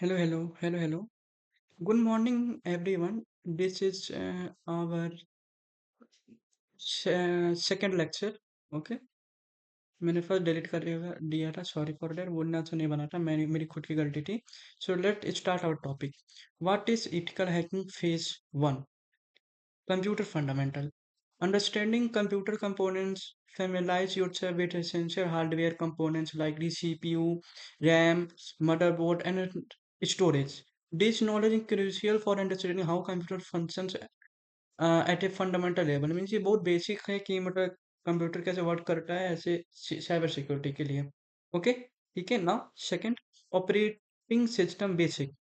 Hello, hello, hello, hello. Good morning, everyone. This is our second lecture. Okay, मैंने first delete कर दिया था. Sorry for that. बोलना तो नहीं बना था. मैंने मेरी खुद की गलती थी. So let start our topic. What is ethical hacking phase one? Computer fundamental. Understanding computer components, familiarize yourself with essential hardware components like the CPU, RAM, motherboard, and storage. This knowledge is crucial for understanding how computer functions at a fundamental level. Means ये बहुत basic है कि मतलब computer कैसे work करता है ऐसे cyber security के लिए. ओके, ठीक है. Now second, operating system basic.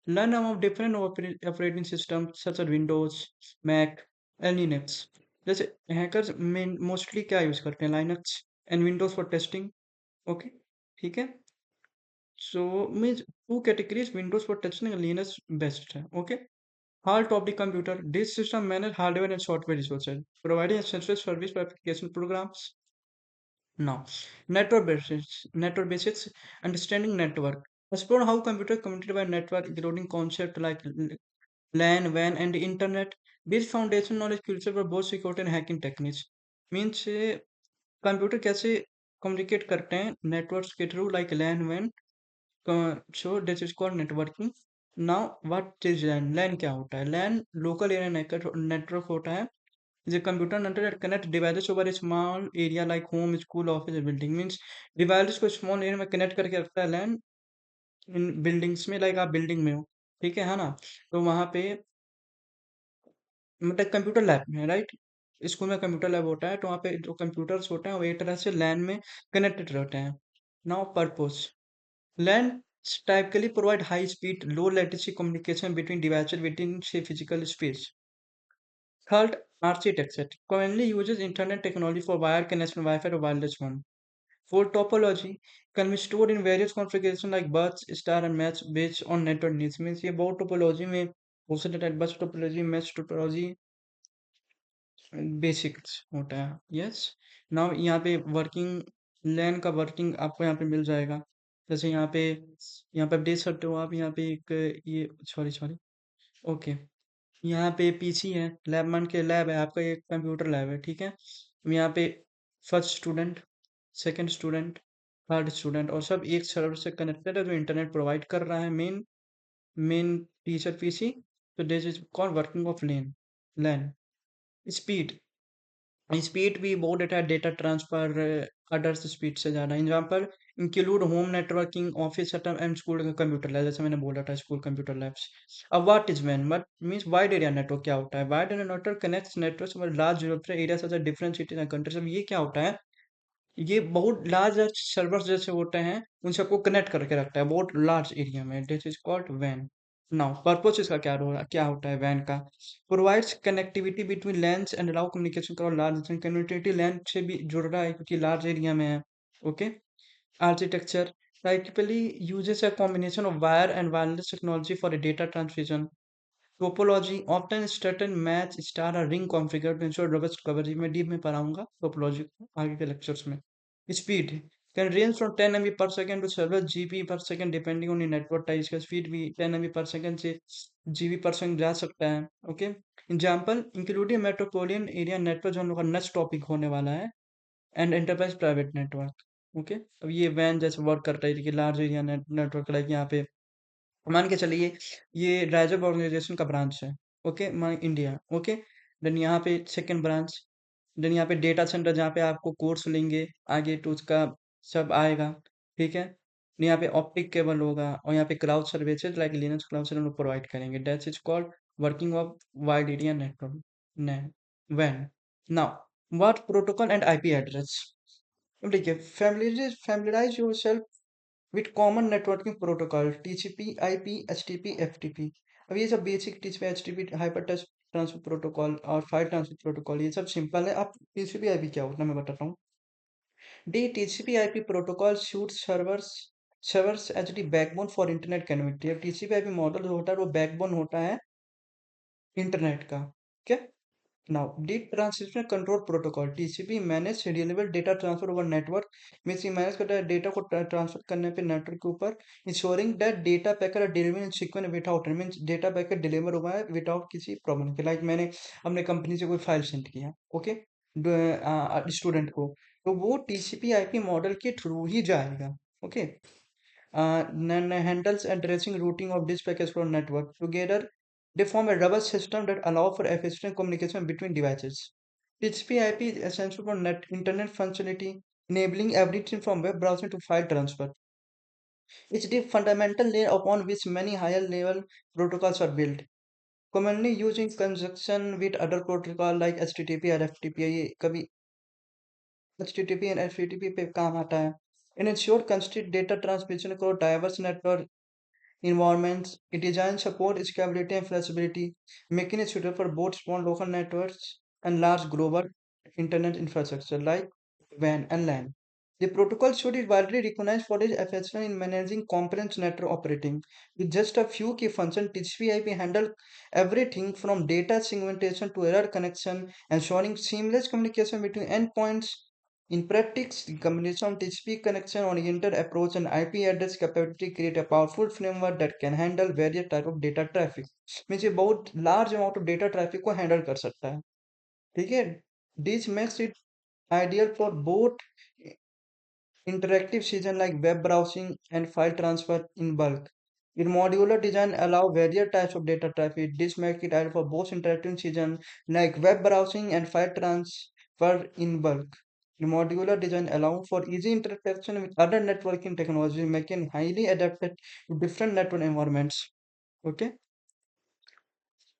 Learn about different operating system such as Windows, Mac and Linux. जैसे हैकर्स मोस्टली क्या यूज करते हैं? Linux and Windows for testing. Okay, ठीक है. So means two categories, Windows for testing, Linux best है. Okay. Heart of the computer. This system manages hardware and software resources, providing essential service for application programs. Now, network basics, understanding network. Explore how computers communicate by network, including concepts like LAN, WAN, and the internet. This foundation knowledge crucial for both security and hacking techniques. Means computer कैसे communicate करते हैं networks के through, like LAN वैन. So this is called networking. Now what is LAN? LAN क्या होता है? लैन local area network होता है. The computer network connect devices over a small area like home, school, office, or building. Means devices को small area में connect करके रखता है लैन. इन बिल्डिंग्स में, लाइक आप बिल्डिंग में हो, ठीक है ना? तो वहाँ पे मतलब कंप्यूटर लैब में, राइट? स्कूल में कंप्यूटर लैब होता है, तो वहाँ पे जो कंप्यूटर्स होते हैं वो एक तरह से लैन में कनेक्टेड रहते हैं. Now purpose. LAN typically provide high speed, low latency communication between devices within say physical space. Third, architecture commonly uses internet technology for wire connection, Wi-Fi or wireless one. For topology, can be stored in various configurations like bus, star and match based on network needs. Means ये बहुत topology में हो सकता है. बस topology, match topology, basics होता है. Yes. Now यहाँ पे वर्किंग, लैन का वर्किंग आपको यहाँ पे मिल जाएगा. जैसे यहाँ पे आप देख सकते हो. आप यहाँ पे एक ये सॉरी सॉरी. ओके, यहाँ पे पीसी है. लैब मान के लैब है आपका, एक कंप्यूटर लैब है, ठीक है. यहाँ पे first student, second student, third student, और सब एक सर्वर से कनेक्टेड है जो इंटरनेट प्रोवाइड कर रहा है. Main main teacher PC. तो this is called working of LAN. LAN speed. Speed भी बहुत data data transfer others speed से ज़्यादा. Example include home networking, office setup and school computer lab. जैसे मैंने बोला था, स्कूल कंप्यूटर लैब्स. अब व्हाट इज वैन? What means wide area network. क्या होता है? Wide area network connects networks over large geometric area such as different cities and countries. अब ये क्या होता है? ये बहुत लार्ज सर्वर्स जैसे होते हैं, उन सबको कनेक्ट करके रखता है बहुत लार्ज एरिया में. दिस इज कॉल्ड वैन. नाउ पर्पस इसका क्या होता है वैन का? Provides connectivity between LANs and allow communication across large. Connectivity LAN से भी जुड़ रहा है क्योंकि लार्ज एरिया में है. Okay. Architecture typically uses a combination of wire and wireless technology for a data transmission. Topology often certain match star or ring configured to ensure robust coverage. मैं deep में पढ़ाऊंगा टोपोलॉजी को आगे के lectures में. Speed can range from 10 MB per second to several GB per second depending on network type. इसका speed भी 10 MB per second से GB per second जा सकता है. Okay. Example including metropolitan area network, जो हम लोग का नेक्स्ट टॉपिक होने वाला है, and enterprise private network. Okay. अब ये वैन जैसे वर्क करता है कि लार्ज एरिया नेटवर्क, लाइक यहाँ पे मान के चलिए ये राइजर ऑर्गेनाइजेशन का ब्रांच है. ओके, मान इंडिया. ओके. देन यहाँ पे सेकंड ब्रांच. देन यहाँ पे डेटा सेंटर जहाँ पे आपको कोर्स लेंगे आगे तो उसका सब आएगा, ठीक है. यहाँ पे ऑप्टिक केबल होगा, और यहाँ पे cloud services like Linux cloud service provide करेंगे. That is called working of wide area network. वैन. Now what protocol and IP address. अब देखिए, familiarize yourself with common networking protocol TCP, IP, HTTP, FTP. अब ये सब basic TCP, HTTP, hyper text transfer protocol और file transfer protocol ये सब simple है. अब TCP IP क्या होता है मैं बताता हूँ. The TCP IP protocol suite serves as the backbone for internet connectivity. अब TCP IP मॉडल जो होता है वो बैकबोन होता है इंटरनेट का. ठीक है. Now, data transmission control protocol (TCP) manage schedulable data transfer over network means ये मैनेज करता है डेटा को ट्रांसफर करने पे नेटवर्क के ऊपर ensuring that data packet are deliver in sequence without means data packet deliver हुआ है विदाउट किसी प्रॉब्लम के लाइक मैंने अपने कंपनी से कोई फाइल सेंड किया ओके स्टूडेंट को तो वो टीसीपी आईपी मॉडल के थ्रू ही जाएगा okay handles addressing routing of this package from network. Together, they form a robust system that allow for efficient communication between devices. TCP/IP is essential for internet functionality, enabling everything from web browsing to file transfer. It's the fundamental layer upon which many higher level protocols are built. Commonly used in conjunction with other protocols like HTTP or FTP. ये कभी HTTP and FTP पे काम आता है. In ensure constant data transmission across diverse network environments. It design support scalability and flexibility, making it suitable for both small local networks and large global internet infrastructure like WAN and LAN. The protocol suite is widely recognized for its efficiency in managing complex network operating. With just a few key functions, TCP/IP handle everything from data segmentation to error connection, ensuring seamless communication between endpoints. In practice, the combination of TCP connection-oriented approach and IP address capability create a powerful framework that can handle various type of data traffic. Means ये बहुत large amount of data traffic को handle कर सकता है ठीक है This makes it ideal for both interactive season like web browsing and file transfer in bulk. In modular design allow various types of data traffic. This makes it ideal for both interactive season like web browsing and file transfer in bulk. The modular design allow for easy interaction with other networking technology, making highly adapted to different network environments. Okay.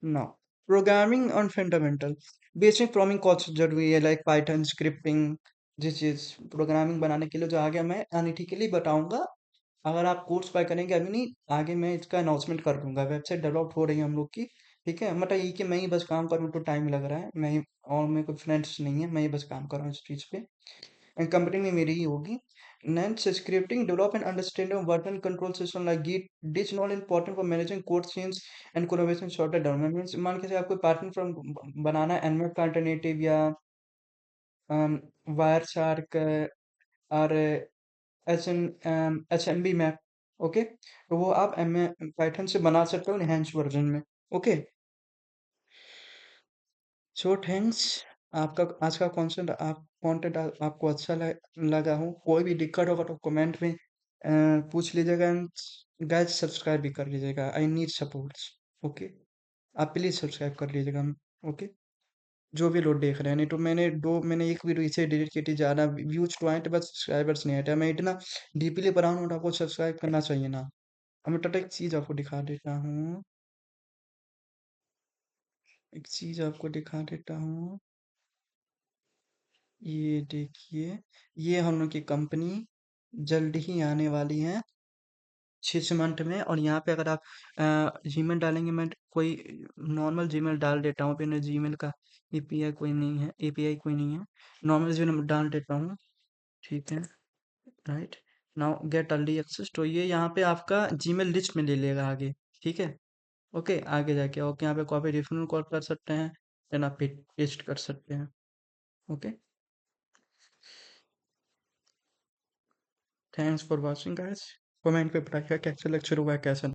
Now, programming on fundamental. Basic programming concept जरूरी है like Python scripting जिस चीज programming बनाने के लिए जो आगे मैं एनालिटिकली बताऊंगा अगर आप कोर्स बाय करेंगे अभी नहीं आगे मैं इसका अनाउंसमेंट कर दूंगा वेबसाइट डेवलप हो रही है हम लोग की ठीक है मतलब ये कि मैं ही बस काम करूँ तो टाइम लग रहा है मैं ही और मेरे कोई फ्रेंड्स नहीं है मैं ही बस काम कर रहा हूँ इस चीज़ पे एंड कंपनी में मेरी ही होगी Next, scripting, develop and understanding of version control system like Git. This is not important for managing code scenes and collaboration shorter development. Means मान के चलिए आपको पार्टनर फ्रॉम बनाना है nmap का अल्टरनेटिव या वायर शार्क और HMB मैप ओके तो वो आप एम पाइथन से बना सकते हो enhanced वर्जन में ओके सो थैंक्स आपका आज का कॉन्सेप्ट कंटेंट आपको अच्छा लगा हो कोई भी दिक्कत होगा तो कमेंट में पूछ लीजिएगा गाइस सब्सक्राइब भी कर लीजिएगा आई नीड सपोर्ट्स ओके आप प्लीज सब्सक्राइब कर लीजिएगा ओके जो भी लोग देख रहे हैं नहीं तो मैंने एक वीडियो इसे डिलीट की थी ज़्यादा व्यूज तो आए थे बस सब्सक्राइबर्स नहीं आए थे मैं इतना डीपली पढ़ा हूँ तो आपको सब्सक्राइब करना चाहिए ना अब मैं टोटल एक चीज़ आपको दिखा देता हूँ एक चीज़ आपको दिखा देता हूँ ये देखिए ये हम लोग की कंपनी जल्द ही आने वाली है 6 मंथ में और यहाँ पे अगर आप जीमेल डालेंगे मैं कोई नॉर्मल जीमेल डाल देता हूँ अपने जीमेल का एपीआई कोई नहीं है नॉर्मल जीमेल डाल देता हूँ ठीक है right now get early access तो ये यहाँ पे आपका जीमेल लिस्ट में ले लेगा आगे ठीक है ओके आगे जाके ओके यहाँ पे कॉपी रिफंड कॉल कर सकते हैं देन आप पेस्ट कर सकते हैं okay thanks for watching guys comment पे बताइएगा कैसा लेक्चर हुआ है कैसा